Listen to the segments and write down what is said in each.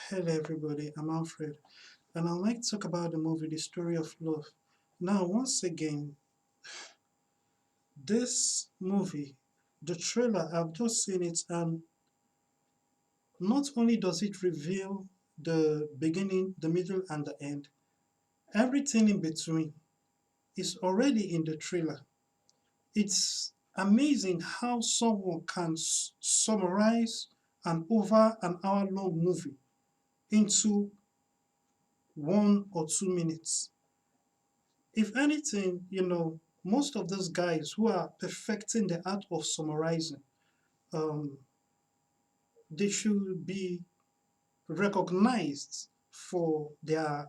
Hello, everybody. I'm Alfred, and I'd like to talk about the movie The Story of Love. Now, once again, this movie, the trailer, I've just seen it, and not only does it reveal the beginning, the middle, and the end, everything in between is already in the trailer. It's amazing how someone can summarize an over an hour long movie into 1 or 2 minutes. If anything, most of those guys who are perfecting the art of summarizing, um, they should be recognized for their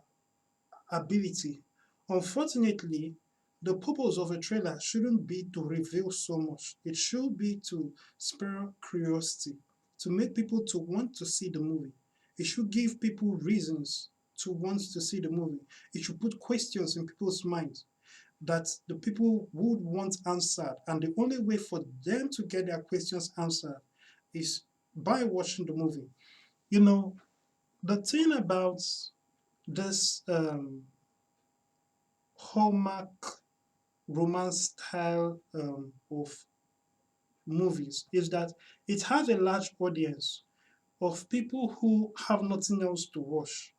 ability. Unfortunately, the purpose of a trailer shouldn't be to reveal so much. It should be to spur curiosity, to make people to want to see the movie. It should give people reasons to want to see the movie. It should put questions in people's minds that the people would want answered. And the only way for them to get their questions answered is by watching the movie. You know, the thing about this Hallmark romance style of movies is that it has a large audience of people who have nothing else to watch.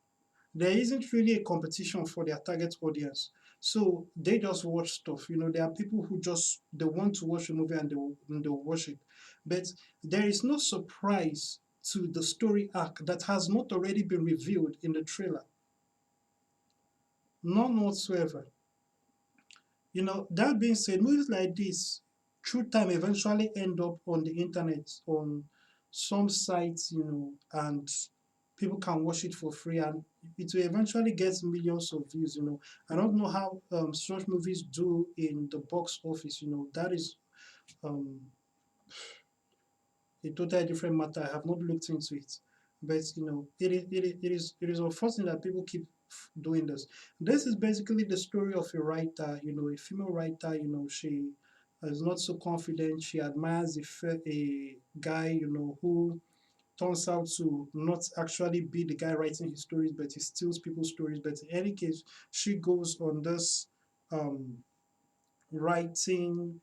There isn't really a competition for their target audience. So they just watch stuff. There are people who just they want to watch a movie and they'll watch it. But there is no surprise to the story arc that has not already been revealed in the trailer. None whatsoever. That being said, movies like this, through time, eventually end up on the internet, on some sites, and people can watch it for free, and it will eventually get millions of views. I don't know how such movies do in the box office. That is um, a totally different matter. I have not looked into it, but it is unfortunate that people keep doing this. This is basically the story of a writer, a female writer. She is not so confident. She admires a guy, who turns out to not actually be the guy writing his stories, but he steals people's stories. But in any case, she goes on this um, writing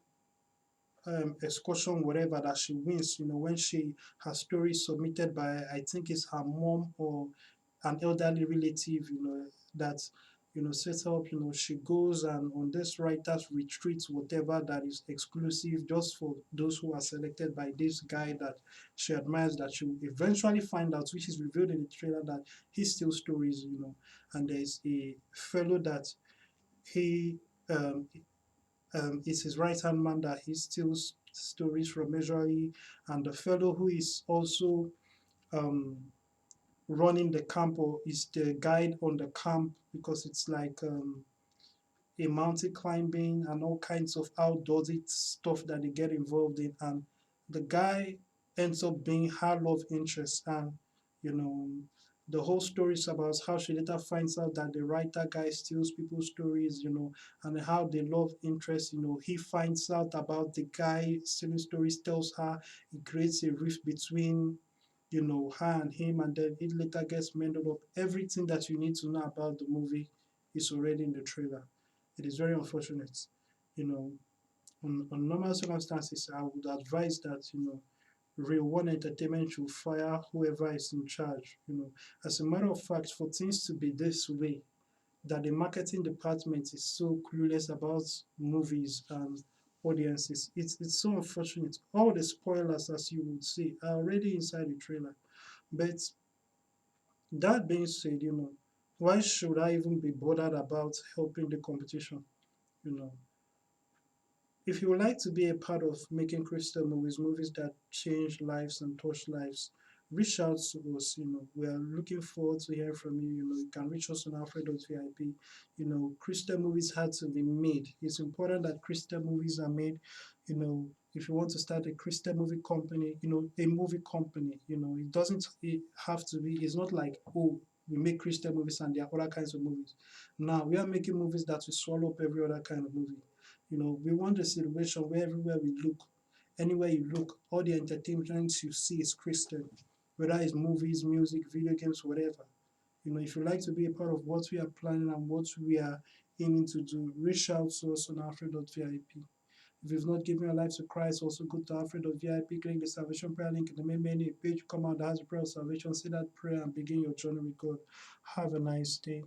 excursion, whatever, that she wins, when she her story is submitted by, I think it's her mom or an elderly relative, that sets her up. She goes and on this writer's retreat, whatever, that is exclusive just for those who are selected by this guy that she admires, that she will eventually find out, which is revealed in the trailer, that he steals stories. And there's a fellow that he um, is his right hand man, that he steals stories from Majorly, and the fellow who is also um, running the camp, or is the guide on the camp, because it's like a mountain climbing and all kinds of outdoorsy stuff that they get involved in, and the guy ends up being her love interest. And you know the whole story is about how she later finds out that the writer guy steals people's stories, and how the love interest, he finds out about the guy stealing stories, tells her, it creates a rift between her and him, and then it later gets mended up. Everything that you need to know about the movie is already in the trailer. It is very unfortunate. You know, on normal circumstances, I would advise that, Real One Entertainment should fire whoever is in charge. As a matter of fact, for things to be this way, that the marketing department is so clueless about movies and audiences, it's so unfortunate. All the spoilers, as you would see, are already inside the trailer. But that being said, why should I even be bothered about helping the competition? You know, if you would like to be a part of making crystal movies, movies that change lives and touch lives, reach out to us. We are looking forward to hearing from you. You can reach us on alfred.vip. Crystal movies had to be made. It's important that crystal movies are made. If you want to start a crystal movie company, a movie company, it doesn't have to be, it's not like, oh, we make crystal movies and there are other kinds of movies. Now we are making movies that will swallow up every other kind of movie. We want a situation where everywhere we look, anywhere you look, all the entertainment you see is Christian. whether it's movies, music, video games, whatever. If you'd like to be a part of what we are planning and what we are aiming to do, reach out to us on alfred.vip. If you've not given your life to Christ, also go to alfred.vip, click the salvation prayer link in the main menu. A page come out that has a prayer of salvation. Say that prayer and begin your journey with God. Have a nice day.